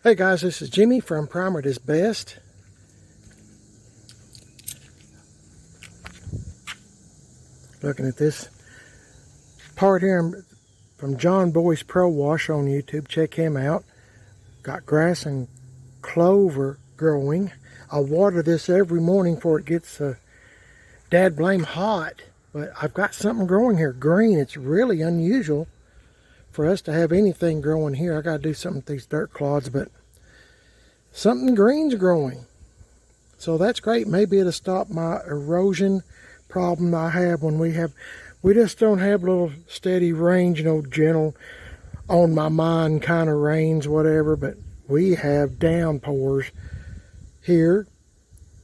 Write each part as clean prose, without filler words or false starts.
Hey guys, this is Jimmy from Primer Is Best. Looking at this part here from John Boy's Pro Wash on YouTube. Check him out. Got grass and clover growing. I water this every morning before it gets dad blame hot. But I've got something growing here, green. It's really unusual for us to have anything growing here. I got to do something with these dirt clods, but something green's growing. So that's great. Maybe it'll stop my erosion problem I have when we just don't have little steady rains, gentle on my mind kind of rains, whatever. But we have downpours here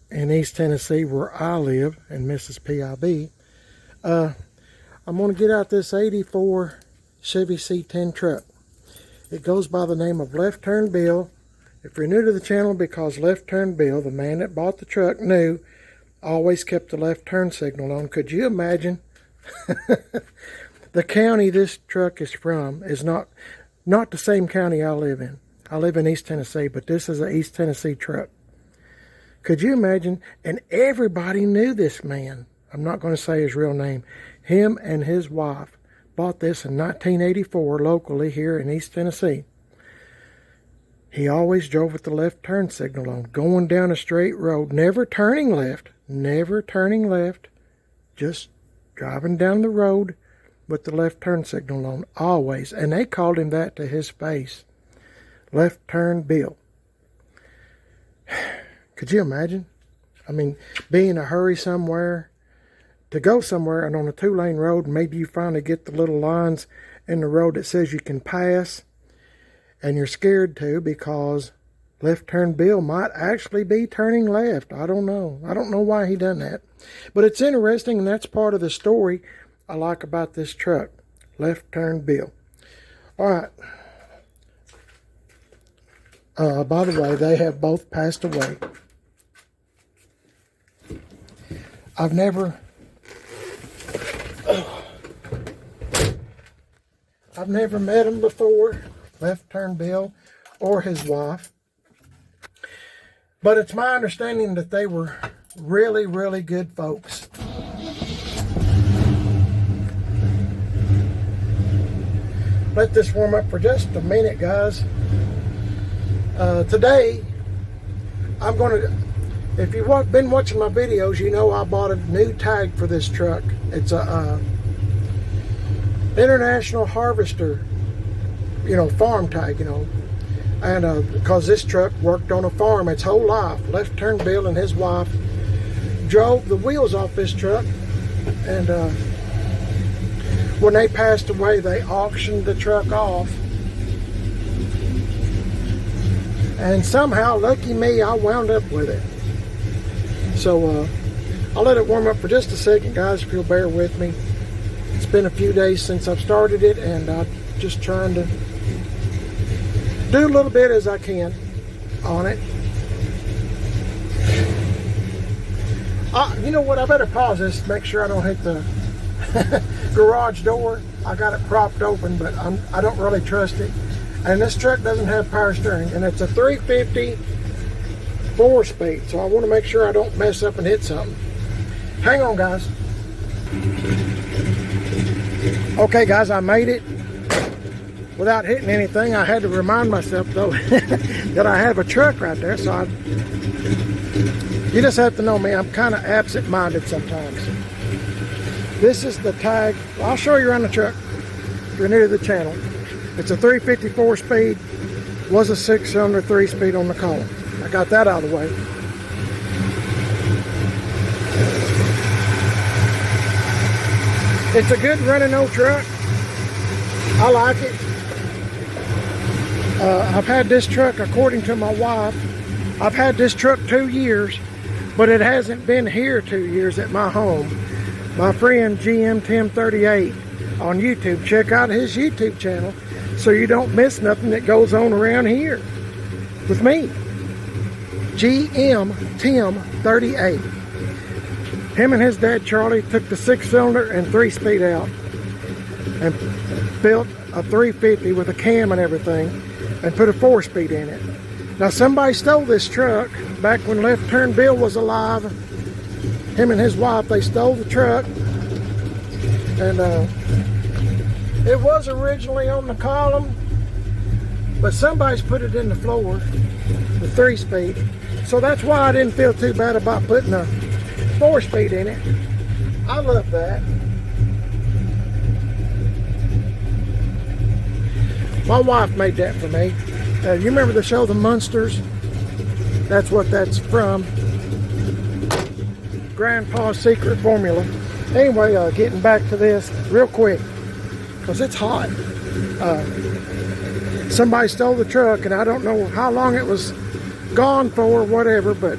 in East Tennessee where I live, in Mrs. PIB. I'm going to get out this 84 Chevy C10 truck. It goes by the name of Left Turn Bill. If you're new to the channel, because Left Turn Bill, the man that bought the truck, knew, always kept the left turn signal on. Could you imagine? The county this truck is from is not the same county I live in. I live in East Tennessee, but this is an East Tennessee truck. Could you imagine? And everybody knew this man. I'm not going to say his real name. Him and his wife bought this in 1984 locally here in East Tennessee. He always drove with the left turn signal on, going down a straight road, never turning left, just driving down the road with the left turn signal on, always. And they called him that to his face, Left Turn Bill. Could you imagine? I mean, be in a hurry somewhere, to go somewhere, and on a two-lane road, maybe you finally get the little lines in the road that says you can pass, and you're scared to because Left Turn Bill might actually be turning left. I don't know. I don't know why he done that. But it's interesting, and that's part of the story I like about this truck. Left Turn Bill. All right. By the way, they have both passed away. I've never met him before, Left Turn Bill or his wife. But it's my understanding that they were really, really good folks. Let this warm up for just a minute, guys. Today, I'm going to, if you've been watching my videos, you know I bought a new tag for this truck. It's a International Harvester, farm tag, and because this truck worked on a farm its whole life. Left Turn Bill and his wife drove the wheels off this truck, and when they passed away, they auctioned the truck off, and somehow, lucky me, I wound up with it. So I'll let it warm up for just a second, guys, if you'll bear with me. It's been a few days since I've started it, and I'm just trying to do a little bit as I can on it. You know what? I better pause this to make sure I don't hit the garage door. I got it propped open, but I don't really trust it. And this truck doesn't have power steering, and it's a 350 4-speed, so I want to make sure I don't mess up and hit something. Hang on, guys. Okay, guys, I made it without hitting anything. I had to remind myself, though, that I have a truck right there. So you just have to know me. I'm kind of absent-minded sometimes. This is the tag. I'll show you around the truck if you're new to the channel. It's a 354 speed. Was a 6-cylinder 3-speed on the column. I got that out of the way. It's a good running old truck. I like it. I've had this truck, according to my wife, I've had this truck 2 years, but it hasn't been here 2 years at my home. My friend GM1038 on YouTube, check out his YouTube channel so you don't miss nothing that goes on around here with me. GM1038. Him and his dad Charlie took the 6-cylinder and 3-speed out and built a 350 with a cam and everything. and put a 4-speed in it. Now somebody stole this truck back when Left Turn Bill was alive. Him and his wife, they stole the truck, and it was originally on the column, but somebody's put it in the floor, the 3-speed. So that's why I didn't feel too bad about putting a 4-speed in it. I love that. My wife made that for me. You remember the show The Munsters? That's what that's from. Grandpa's Secret Formula. Anyway, getting back to this real quick, because it's hot. Somebody stole the truck, and I don't know how long it was gone for, whatever, but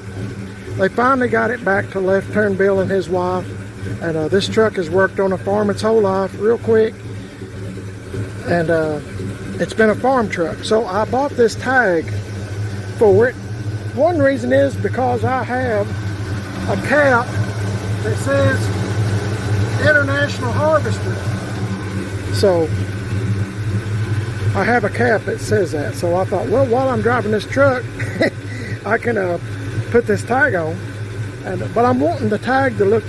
they finally got it back to Left Turn Bill and his wife. And this truck has worked on a farm its whole life, real quick. And it's been a farm truck. So I bought this tag for it. One reason is because I have a cap that says International Harvester. So I have a cap that says that. So I thought, well, while I'm driving this truck, I can put this tag on. But I'm wanting the tag to look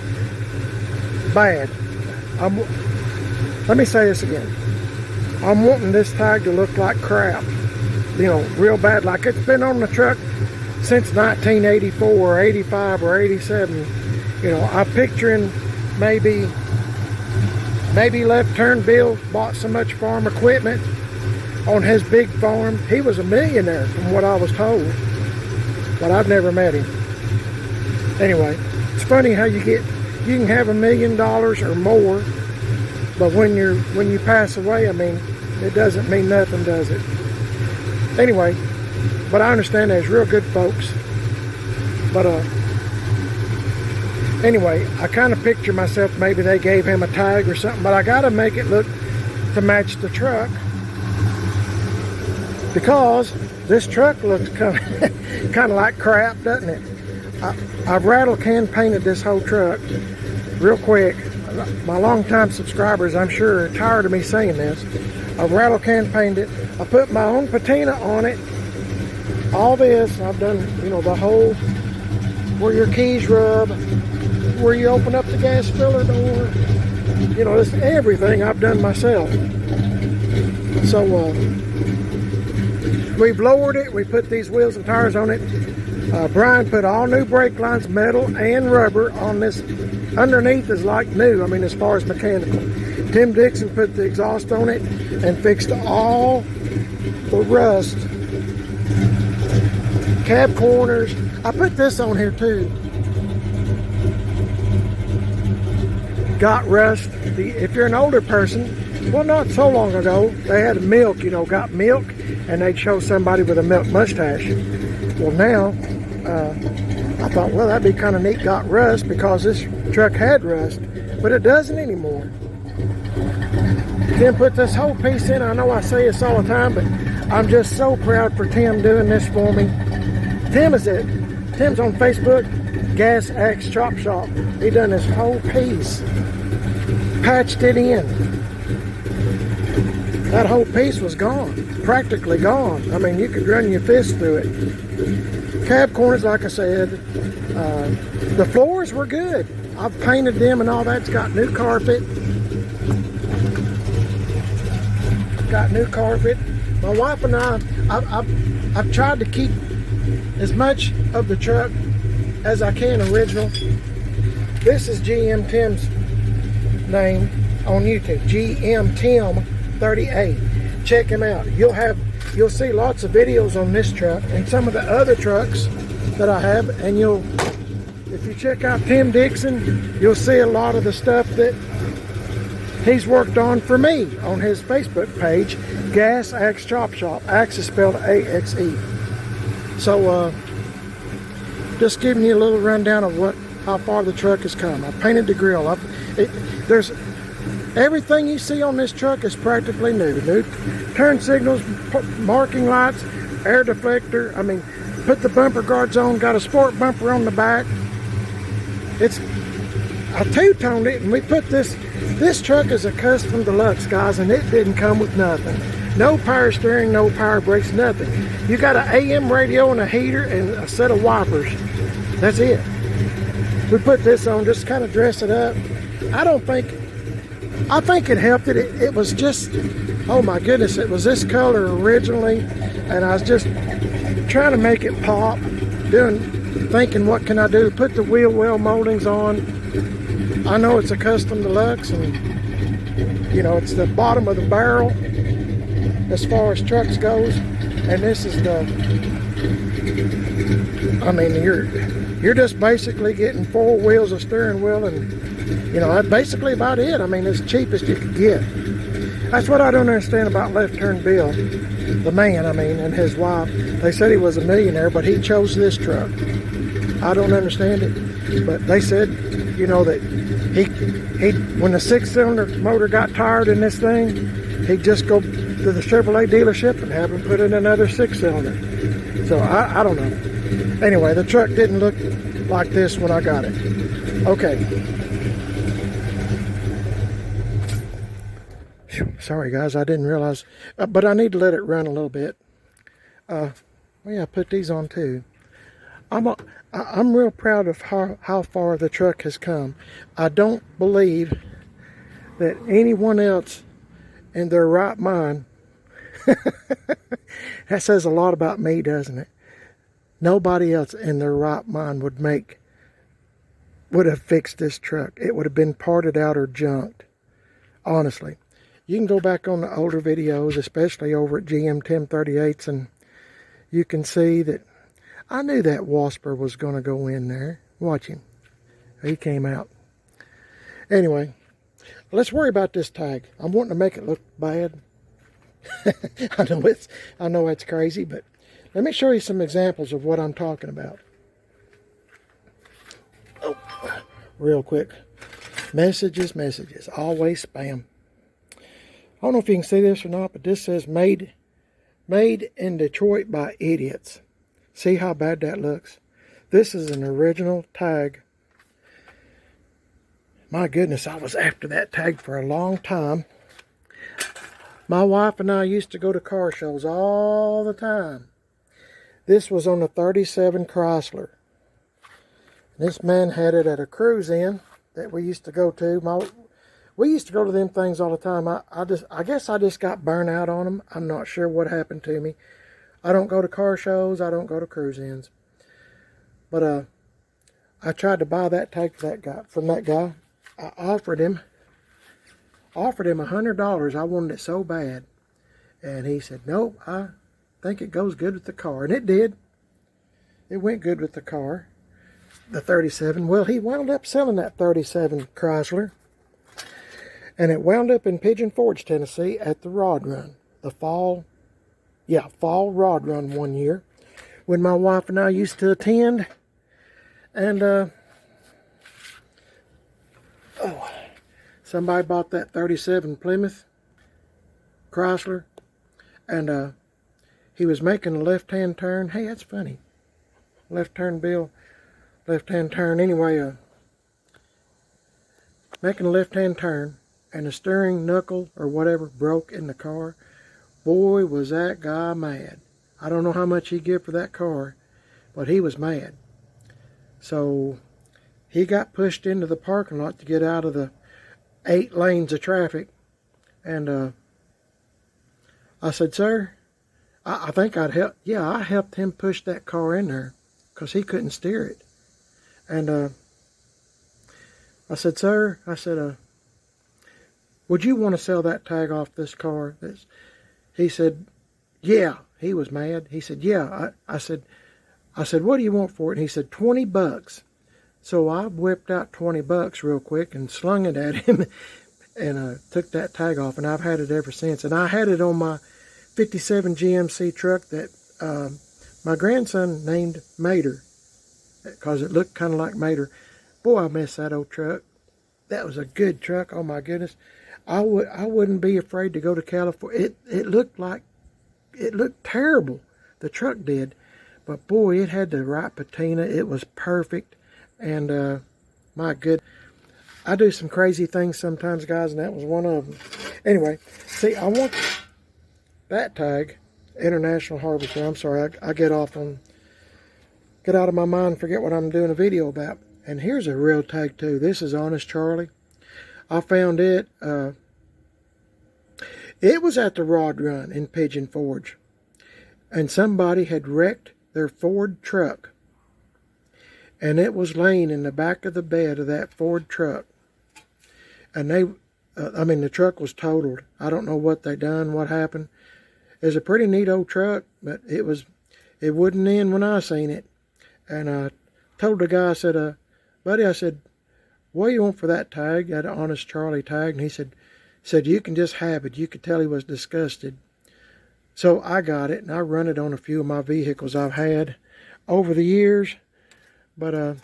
bad. Let me say this again. I'm wanting this tag to look like crap. You know, real bad, like it's been on the truck since 1984 or 85 or 87. You know, I'm picturing maybe Left Turn Bill bought so much farm equipment on his big farm. He was a millionaire from what I was told, but I've never met him. Anyway, it's funny how you can have $1 million or more, but when you pass away, I mean, it doesn't mean nothing, does it? Anyway, but I understand there's real good folks. But anyway, I kind of picture myself, maybe they gave him a tag or something, but I got to make it look to match the truck, because this truck looks kind of like crap, doesn't it? I've rattle can painted this whole truck real quick. My longtime subscribers, I'm sure, are tired of me saying this. I've rattle can painted it. I put my own patina on it. All this, I've done, you know, the whole, where your keys rub, where you open up the gas filler door. You know, this everything I've done myself. So, we've lowered it. We put these wheels and tires on it. Brian put all new brake lines, metal and rubber on this. Underneath is like new, I mean, as far as mechanical. Tim Dixon put the exhaust on it and fixed all the rust. Cab corners. I put this on here too. Got rust. If you're an older person, well, not so long ago, they had milk, you know, got milk, and they'd show somebody with a milk mustache. Well, now, I thought, well, that'd be kind of neat, got rust, because this truck had rust, but it doesn't anymore. Tim put this whole piece in. I know I say this all the time, but I'm just so proud for Tim doing this for me. Tim's on Facebook, Gas Axe Chop Shop. He done this whole piece, patched it in. That whole piece was gone, practically gone. I mean, you could run your fist through it. Cab corners, like I said. The floors were good. I've painted them and all that. It's got new carpet. Got new carpet. My wife and I've tried to keep as much of the truck as I can original. This is GM Tim's name on YouTube, GM Tim 38. Check him out. You'll see lots of videos on this truck and some of the other trucks that I have, and if you check out Tim Dixon, you'll see a lot of the stuff that he's worked on for me on his Facebook page, Gas Axe Chop Shop. Axe is spelled A-X-E. So just giving you a little rundown of how far the truck has come. I painted the grill. There's everything you see on this truck is practically new. New turn signals, marking lights, air deflector. I mean, put the bumper guards on. Got a sport bumper on the back. I two-toned it, and we put this truck is a custom deluxe, guys, and it didn't come with nothing. No power steering, no power brakes, nothing. You got an AM radio and a heater and a set of wipers. That's it. We put this on, just kind of dress it up. I think it helped it. It was just, oh my goodness, it was this color originally, and I was just trying to make it pop, thinking what can I do? Put the wheel well moldings on. I know it's a custom deluxe, and you know, it's the bottom of the barrel as far as trucks goes, and this is the, I mean, you're just basically getting 4 wheels of steering wheel, and you know, that's basically about it. I mean, it's the cheapest you could get. That's what I don't understand about Left Turn Bill, the man, I mean, and his wife. They said he was a millionaire, but he chose this truck. I don't understand it, but they said, you know, that he when the 6-cylinder motor got tired in this thing, he'd just go to the Chevrolet dealership and have them put in another 6-cylinder. So I don't know. Anyway, the truck didn't look like this when I got it. Okay. Sorry guys, I didn't realize, but I need to let it run a little bit. Well, yeah, I put these on too. I'm real proud of how far the truck has come. I don't believe that anyone else in their right mind, that says a lot about me, doesn't it? Nobody else in their right mind would have fixed this truck. It would have been parted out or junked, honestly. You can go back on the older videos, especially over at GM 1038s, and you can see that I knew that wasper was going to go in there. Watch him. He came out. Anyway, let's worry about this tag. I'm wanting to make it look bad. I know it's crazy, but let me show you some examples of what I'm talking about. Oh, real quick. Messages. Always spam. I don't know if you can see this or not, but this says made in Detroit by idiots. See how bad that looks? This is an original tag. My goodness, I was after that tag for a long time. My wife and I used to go to car shows all the time. This was on a 37 Chrysler. This man had it at a cruise in that we used to go to. We used to go to them things all the time. I guess I just got burnt out on them. I'm not sure what happened to me. I don't go to car shows. I don't go to cruise ins. But I tried to buy that tag from that guy. I offered him $100. I wanted it so bad. And he said, nope, I think it goes good with the car. And it did. It went good with the car. The 37. Well, he wound up selling that 37 Chrysler. And it wound up in Pigeon Forge, Tennessee at the Rod Run. The fall Rod Run one year. When my wife and I used to attend. And, somebody bought that 37 Plymouth Chrysler. And, he was making a left-hand turn. Hey, that's funny. Left turn, Bill. Left-hand turn. Anyway, making a left-hand turn. And the steering knuckle or whatever broke in the car. Boy, was that guy mad. I don't know how much he gave for that car, but he was mad. So he got pushed into the parking lot to get out of the 8 lanes of traffic. And I said, sir, I think I'd help. Yeah, I helped him push that car in there because he couldn't steer it. And I said, sir, would you want to sell that tag off this car? He said, yeah. He was mad. He said, yeah. I said, what do you want for it? And he said, $20. So I whipped out $20 real quick and slung it at him and took that tag off. And I've had it ever since. And I had it on my 57 GMC truck that my grandson named Mater because it looked kind of like Mater. Boy, I miss that old truck. That was a good truck. Oh, my goodness. I wouldn't be afraid to go to California. It looked terrible. The truck did. But boy, it had the right patina. It was perfect. And my good. I do some crazy things sometimes, guys, and that was one of them. Anyway, see, I that tag, International Harvester. I'm sorry, I get out of my mind and forget what I'm doing a video about. And here's a real tag too. This is Honest Charlie. I found it. It was at the Rod Run in Pigeon Forge, and somebody had wrecked their Ford truck, and it was laying in the back of the bed of that Ford truck. And the truck was totaled. I don't know what they done, what happened. It's a pretty neat old truck, but it wouldn't end when I seen it. And I told the guy, I said, buddy, I said, what do you want for that tag, that Honest Charlie tag? And he said, you can just have it. You could tell he was disgusted. So I got it, and I run it on a few of my vehicles I've had over the years. But, I'm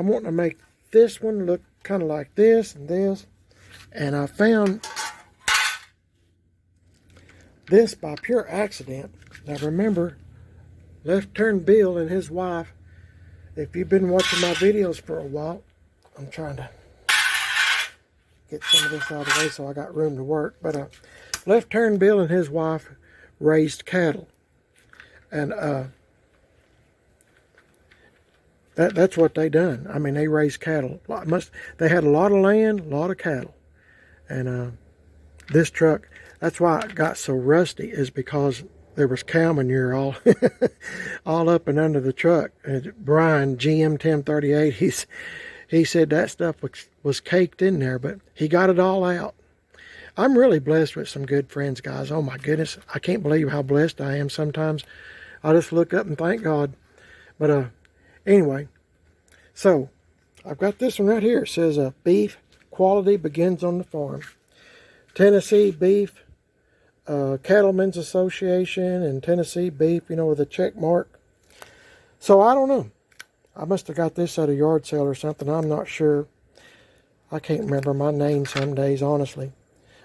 wanting to make this one look kind of like this and this. And I found this by pure accident. Now remember, Left Turn Bill and his wife, if you've been watching my videos for a while, I'm trying to get some of this out of the way so I got room to work. But Left Turn Bill and his wife raised cattle. And that's what they done. I mean, they raised cattle. They had a lot of land, a lot of cattle. And this truck, that's why it got so rusty, is because there was cow manure all all up and under the truck. And Brian, GM 1038, he said that stuff was caked in there, but he got it all out. I'm really blessed with some good friends, guys. Oh my goodness, I can't believe how blessed I am sometimes. I just look up and thank God. But anyway, so I've got this one right here. It says beef quality begins on the farm. Tennessee Beef Cattlemen's Association and Tennessee Beef, with a check mark. So I don't know. I must have got this at a yard sale or something. I'm not sure. I can't remember my name some days, honestly.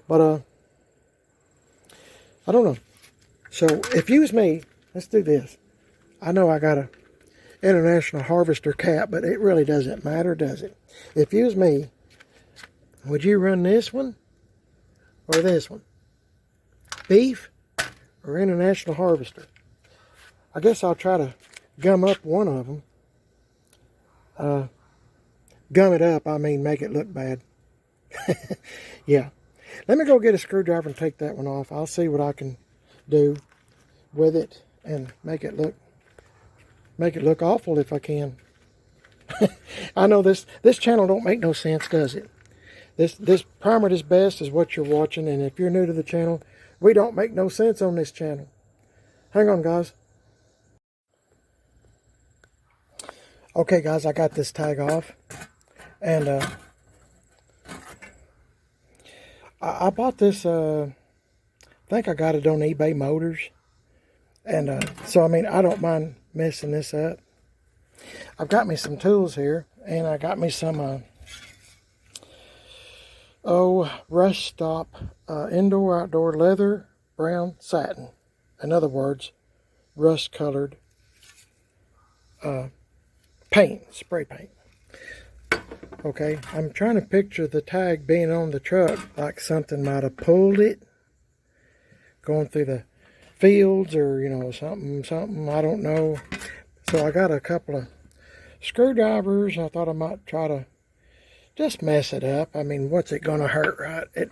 But I don't know. So if you was me, let's do this. I know I got a International Harvester cap, but it really doesn't matter, does it? If you was me, would you run this one or this one? Beef or International Harvester? I guess I'll try to gum up one of them. Gum it up, I mean make it look bad. Yeah. Let me go get a screwdriver and take that one off. I'll see what I can do with it and make it look awful if I can. I know this channel don't make no sense, does it? This Primer Is Best is what you're watching, and if you're new to the channel, we don't make no sense on this channel. Hang on, guys. Okay, guys, I got this tag off, and I bought this, I think I got it on eBay Motors, and so, I mean, I don't mind messing this up. I've got me some tools here, and I got me some, Rust Stop Indoor Outdoor Leather Brown Satin. In other words, rust colored paint, spray paint. Okay, I'm trying to picture the tag being on the truck like something might have pulled it going through the fields, or something, I don't know. So I got a couple of screwdrivers. I thought I might try to just mess it up. I mean, what's it gonna hurt, right?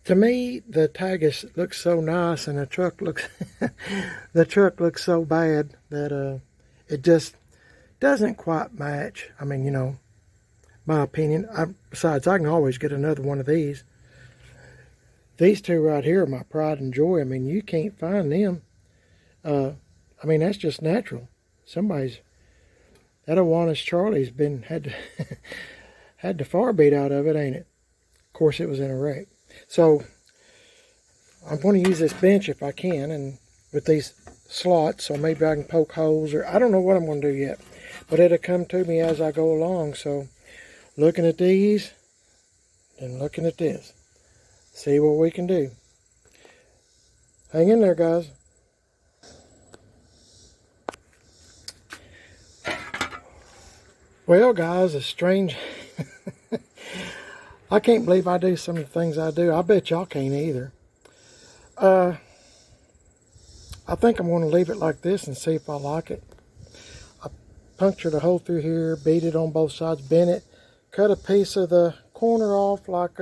To me, the tag looks so nice, and the truck looks so bad that it just doesn't quite match. I mean, my opinion. Besides, I can always get another one of these. These two right here are my pride and joy. I mean, you can't find them. I mean, that's just natural. That Honest Charlie's had the far beat out of it, ain't it? Of course, it was in a wreck. So I'm going to use this bench if I can, and with these slots, so maybe I can poke holes, or I don't know what I'm going to do yet, but it'll come to me as I go along. So looking at these and looking at this, see what we can do. Hang in there, guys. Well, guys, it's strange. I can't believe I do some of the things I do. I bet y'all can't either. I think I'm going to leave it like this and see if I like it. I punctured a hole through here, beat it on both sides, bent it, cut a piece of the corner off like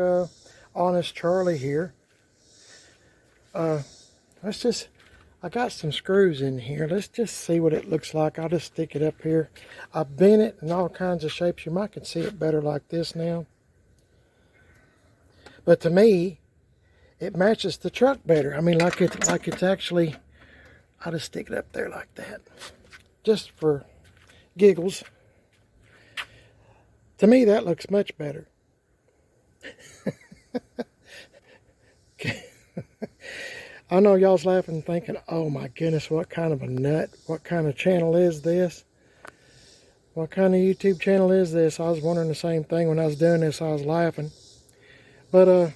Honest Charlie here. Let's just, I got some screws in here. Let's just see what it looks like. I'll just stick it up here. I bent it in all kinds of shapes. You might can see it better like this now. But to me, it matches the truck better. I mean, like it's actually, I'll just stick it up there like that. Just for giggles. To me, that looks much better. Okay. I know y'all's laughing thinking, oh my goodness, what kind of a nut? What kind of channel is this? What kind of YouTube channel is this? I was wondering the same thing when I was doing this. I was laughing. But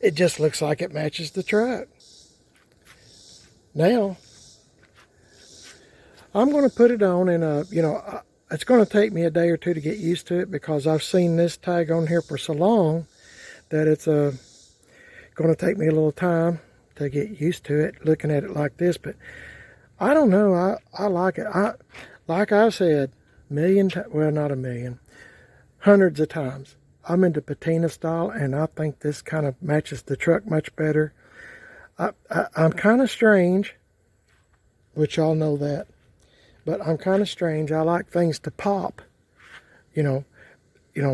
it just looks like it matches the truck. Now, I'm going to put it on and, you know, it's going to take me a day or two to get used to it because I've seen this tag on here for so long that it's going to take me a little time to get used to it, looking at it like this. But I don't know. I like it. Like I said, well, not a million, hundreds of times. I'm into Patina Style, and I think this kind of matches the truck much better. I'm kind of strange, which y'all know that. But I'm kind of strange. I like things to pop, you know,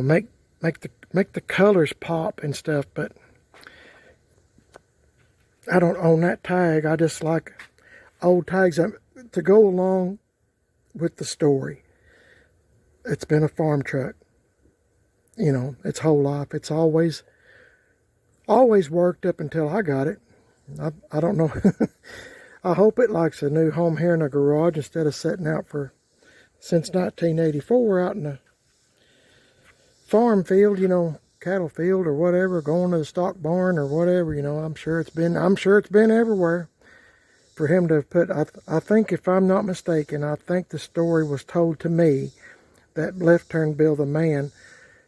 make the colors pop and stuff. But I don't own that tag. I just like old tags to go along with the story. It's been a farm truck, you know, its whole life. It's always worked up until I got it. I don't know. I hope it likes a new home here in a garage instead of sitting out since 1984 out in a farm field, you know, cattle field or whatever, going to the stock barn or whatever, you know. I'm sure it's been everywhere for him to have put. I think, if I'm not mistaken, I think the story was told to me that Left Turn Bill, the man,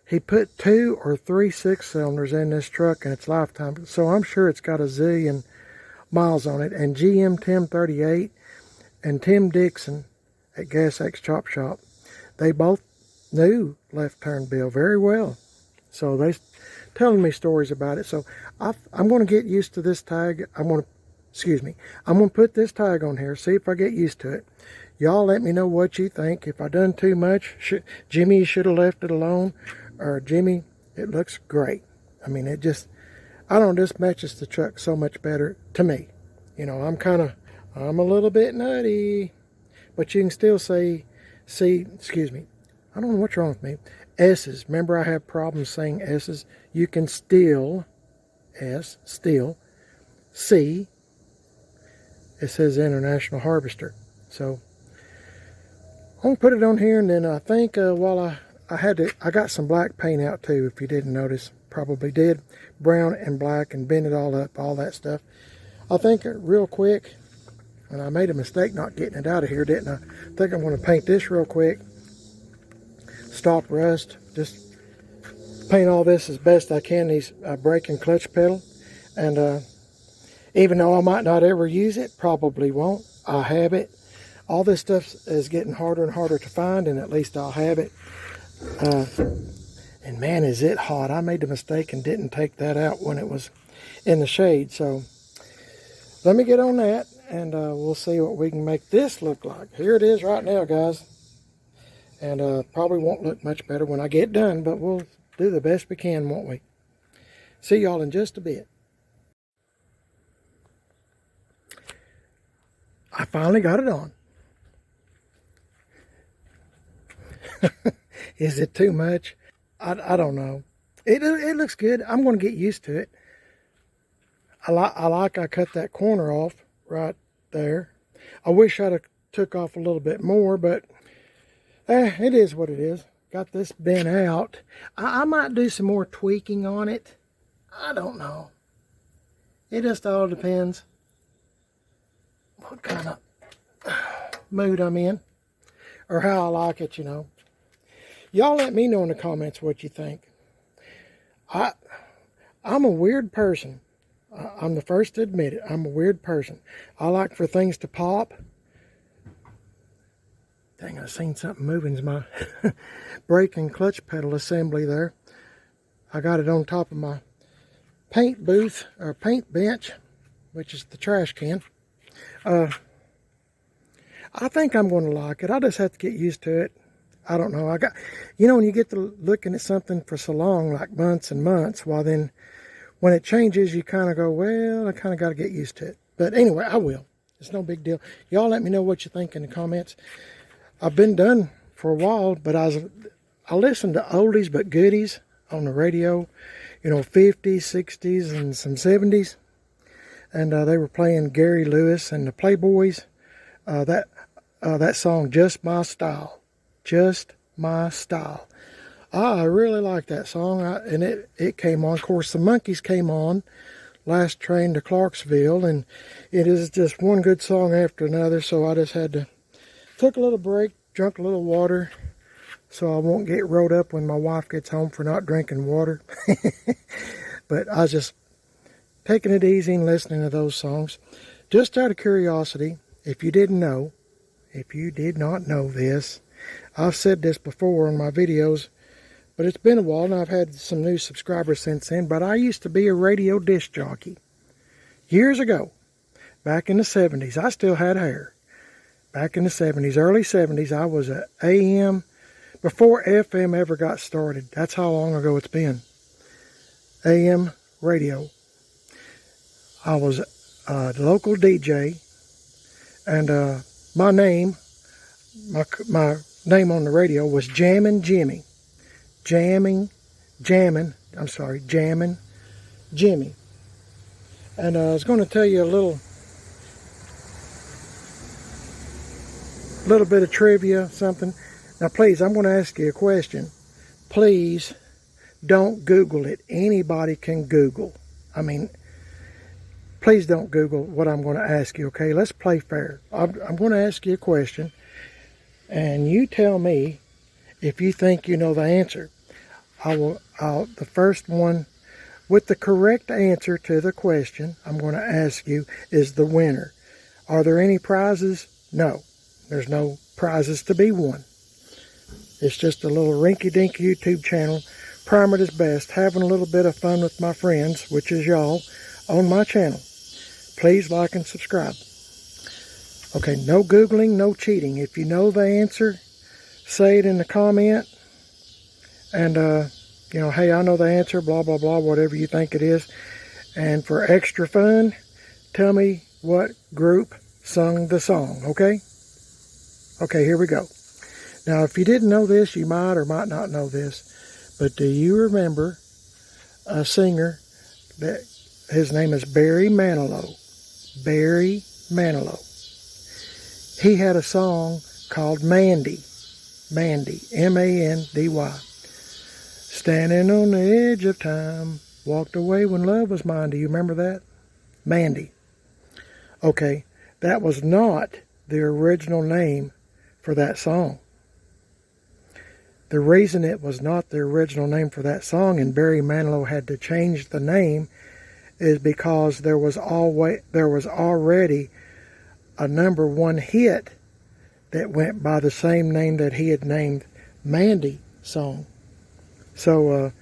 he put 2 or 3 6-cylinders in this truck in its lifetime. So I'm sure it's got a zillion miles on it. And GM Tim 38 and Tim Dixon at Gas X Chop Shop, they both knew Left Turn Bill very well. So they telling me stories about it. So I'm going to get used to this tag. I'm going to put this tag on here, see if I get used to it. Y'all let me know what you think. If I done too much, Jimmy, you should have left it alone. Or Jimmy, it looks great. I mean, I don't know, this matches the truck so much better to me. You know, I'm a little bit nutty. But you can still see, I don't know what's wrong with me. S's. Remember, I have problems saying S's. You can still see. It says International Harvester. So I'm going to put it on here, and then I think while I got some black paint out too, if you didn't notice. Probably did. Brown and black, and bend it all up, all that stuff. I think real quick, and I made a mistake not getting it out of here, didn't I? I think I'm going to paint this real quick. Stop rust. Just paint all this as best I can, these brake and clutch pedal. And even though I might not ever use it, probably won't, I have it. All this stuff is getting harder and harder to find, and at least I'll have it. And man, is it hot. I made the mistake and didn't take that out when it was in the shade. So let me get on that, and we'll see what we can make this look like. Here it is right now, guys. And probably won't look much better when I get done, but we'll do the best we can, won't we? See y'all in just a bit. I finally got it on. Is it too much? I don't know. It looks good. I'm going to get used to it. I cut that corner off right there. I wish I'd have took off a little bit more, but it is what it is. Got this bent out. I might do some more tweaking on it. I don't know. It just all depends what kind of mood I'm in or how I like it, you know. Y'all let me know in the comments what you think. I'm a weird person. I'm the first to admit it. I'm a weird person. I like for things to pop. Dang, I seen something moving. It's my brake and clutch pedal assembly there. I got it on top of my paint booth, or paint bench, which is the trash can. I think I'm going to like it. I just have to get used to it. I don't know. When you get to looking at something for so long, like months and months, well then, when it changes, you kind of go, well, I kind of got to get used to it. But anyway, I will. It's no big deal. Y'all let me know what you think in the comments. I've been done for a while, but I listen to oldies but goodies on the radio. 50s, 60s, and some 70s. And they were playing Gary Lewis and the Playboys. That song, Just My Style. Just My Style. I really like that song, and it came on. Of course, the Monkees came on, Last Train to Clarksville, and it is just one good song after another, so I just had to took a little break, drank a little water, so I won't get rolled up when my wife gets home for not drinking water. But I was just taking it easy and listening to those songs. Just out of curiosity, if you did not know this, I've said this before on my videos, but it's been a while and I've had some new subscribers since then, but I used to be a radio disc jockey. Years ago, back in the 70s, I still had hair. Back in the 70s, early 70s, I was at AM, before FM ever got started. That's how long ago it's been. AM radio. I was a local DJ, and my name on the radio was Jammin' Jimmy. Jammin' Jimmy. And I was going to tell you a little bit of trivia, something. Now please, I'm going to ask you a question. Please don't Google it. Anybody can Google. Please don't Google what I'm going to ask you, okay? Let's play fair. I'm going to ask you a question, and you tell me if you think you know the answer. The first one with the correct answer to the question I'm going to ask you is the winner. Are there any prizes? No. There's no prizes to be won. It's just a little rinky-dink YouTube channel, prime at its best, having a little bit of fun with my friends, which is y'all, on my channel. Please like and subscribe. Okay, no Googling, no cheating. If you know the answer, say it in the comment. And, hey, I know the answer, blah, blah, blah, whatever you think it is. And for extra fun, tell me what group sung the song, okay? Okay, here we go. Now, if you didn't know this, you might or might not know this. But do you remember a singer that his name is Barry Manilow? Barry Manilow. He had a song called Mandy. Mandy, M-A-N-D-Y. Standing on the edge of time, walked away when love was mine. Do you remember that? Mandy. Okay, that was not the original name for that song. The reason it was not the original name for that song and Barry Manilow had to change the name is because there was already a #1 hit that went by the same name that he had named Mandy song. So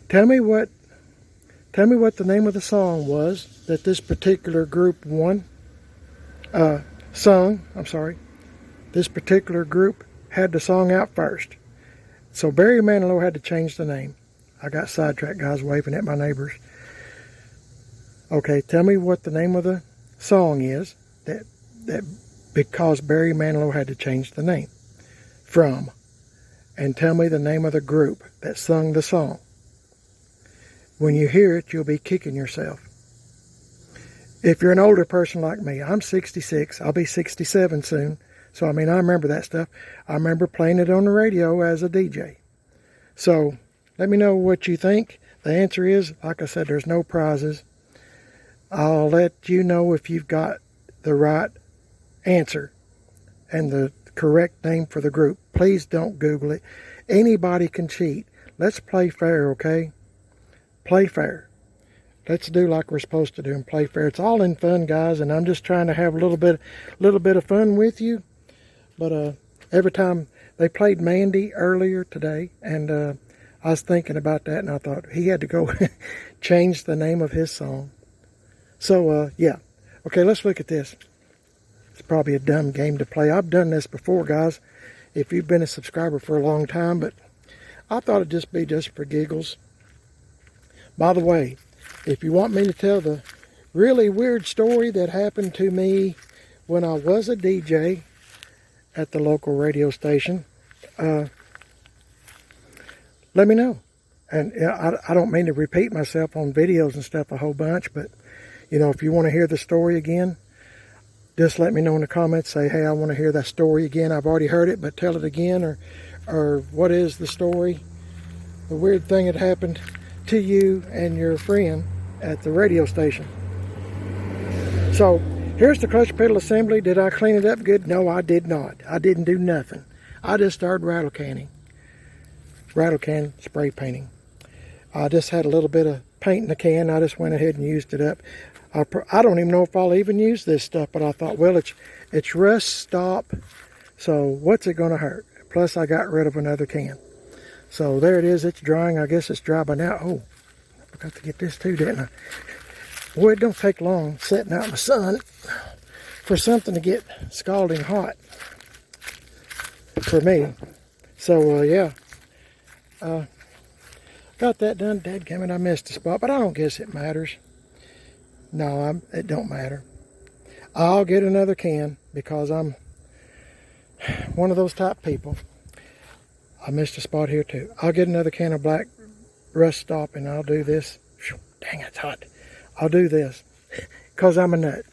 tell me what the name of the song was that this particular group sung. This particular group had the song out first. So Barry Manilow had to change the name. I got sidetracked, guys, waving at my neighbors. Okay, tell me what the name of the song is that because Barry Manilow had to change the name from. And tell me the name of the group that sung the song. When you hear it, you'll be kicking yourself. If you're an older person like me, I'm 66, I'll be 67 soon. So, I remember that stuff. I remember playing it on the radio as a DJ. So, let me know what you think. The answer is, like I said, there's no prizes. I'll let you know if you've got the right answer and the correct name for the group. Please don't Google it. Anybody can cheat. Let's play fair, okay? Play fair. let's do like we're supposed to do and play fair. It's all in fun, guys, and I'm just trying to have a little bit of fun with you. But every time they played Mandy earlier today, and I was thinking about that, and I thought he had to go change the name of his song. So yeah, okay, let's look at this. It's probably a dumb game to play. I've done this before, guys, if you've been a subscriber for a long time, but I thought it'd just be just for giggles. By the way, if you want me to tell the really weird story that happened to me when I was a DJ at the local radio station, let me know. And I don't mean to repeat myself on videos and stuff a whole bunch, but you know, if you want to hear the story again, just let me know in the comments. Say, hey, I want to hear that story again. I've already heard it, but tell it again. Or what is the story? The weird thing that happened to you and your friend at the radio station. So here's the clutch pedal assembly. Did I clean it up good? No, I did not. I didn't do nothing. I just started rattle can spray painting. I just had a little bit of paint in the can. I just went ahead and used it up. I don't even know if I'll even use this stuff, but I thought, well, it's rust stop, so what's it going to hurt? Plus, I got rid of another can. So there it is. It's drying. I guess it's dry by now. Oh, I forgot to get this too, didn't I? Boy, it don't take long sitting out in the sun for something to get scalding hot for me. So, yeah. Got that done. Dadgummit, I missed a spot, but I don't guess it matters. No, it don't matter. I'll get another can because I'm one of those type people. I missed a spot here too. I'll get another can of black rust stop and I'll do this. Dang, it's hot. I'll do this because I'm a nut.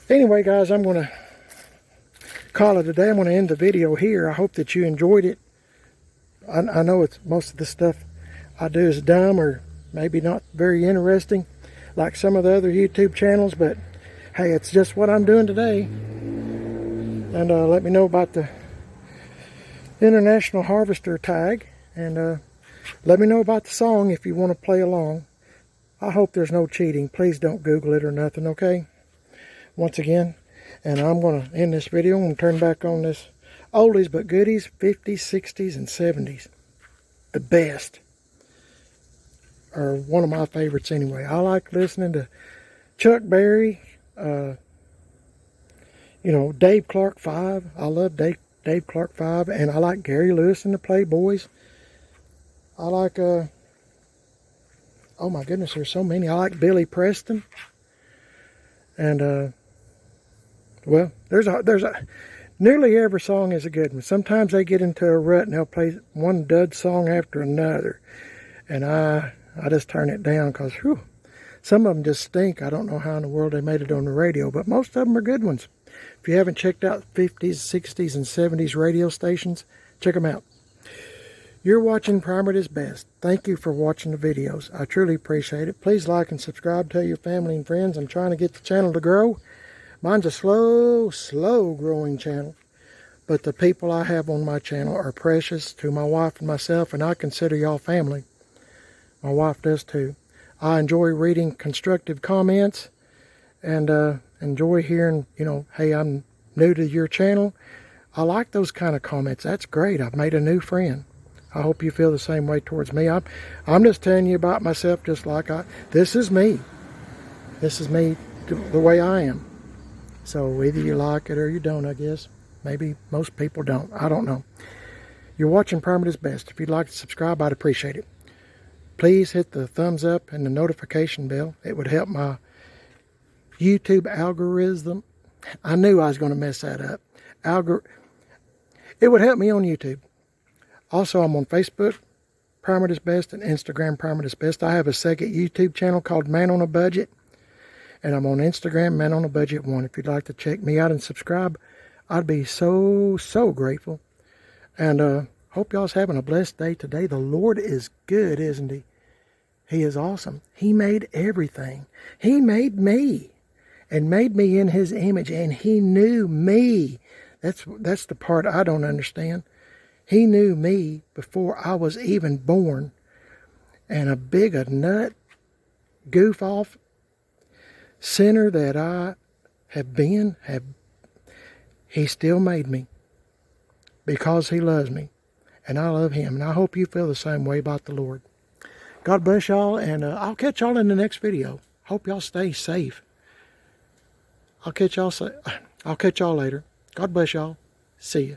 Anyway, guys, I'm going to call it a day. I'm going to end the video here. I hope that you enjoyed it. I know it's most of the stuff I do is dumb or maybe not very interesting like some of the other YouTube channels, but hey, it's just what I'm doing today. And let me know about the International Harvester tag, and let me know about the song if you want to play along. I hope there's no cheating. Please don't Google it or nothing, okay? Once again, and I'm going to end this video. I'm going to turn back on this oldies but goodies, 50s, 60s, and 70s. The best. Or one of my favorites anyway. I like listening to Chuck Berry, you know, Dave Clark 5. I love Dave Clark 5, and I like Gary Lewis and the Playboys. I like, oh my goodness, there's so many. I like Billy Preston. And, well, there's a, nearly every song is a good one. Sometimes they get into a rut and they'll play one dud song after another. And I just turn it down because, whew, some of them just stink. I don't know how in the world they made it on the radio, but most of them are good ones. If you haven't checked out 50s, 60s, and 70s radio stations, check them out. You're watching Primer at his best. Thank you for watching the videos. I truly appreciate it. Please like and subscribe. Tell your family and friends. I'm trying to get the channel to grow. Mine's a slow growing channel. But the people I have on my channel are precious to my wife and myself, and I consider y'all family. My wife does too. I enjoy reading constructive comments and enjoy hearing, you know, hey, I'm new to your channel. I like those kind of comments. That's great. I've made a new friend. I hope you feel the same way towards me. I'm just telling you about myself just like this is me. This is me the way I am. So either you like it or you don't, I guess. Maybe most people don't. I don't know. You're watching Primer at his best. If you'd like to subscribe, I'd appreciate it. Please hit the thumbs up and the notification bell. It would help my YouTube algorithm. I knew I was going to mess that up. It would help me on YouTube. Also, I'm on Facebook, Primer at his best, and Instagram, Primer at his best. I have a second YouTube channel called Man on a Budget. And I'm on Instagram, Man on a Budget 1. If you'd like to check me out and subscribe, I'd be so grateful. And hope y'all's having a blessed day today. The Lord is good, isn't he? He is awesome. He made everything. He made me and made me in his image, and he knew me. That's the part I don't understand. He knew me before I was even born. And a big a nut goof off sinner that I have been, He still made me because He loves me, and I love Him. And I hope you feel the same way about the Lord. God bless y'all, and I'll catch y'all in the next video. Hope y'all stay safe. I'll catch y'all later. God bless y'all. See ya.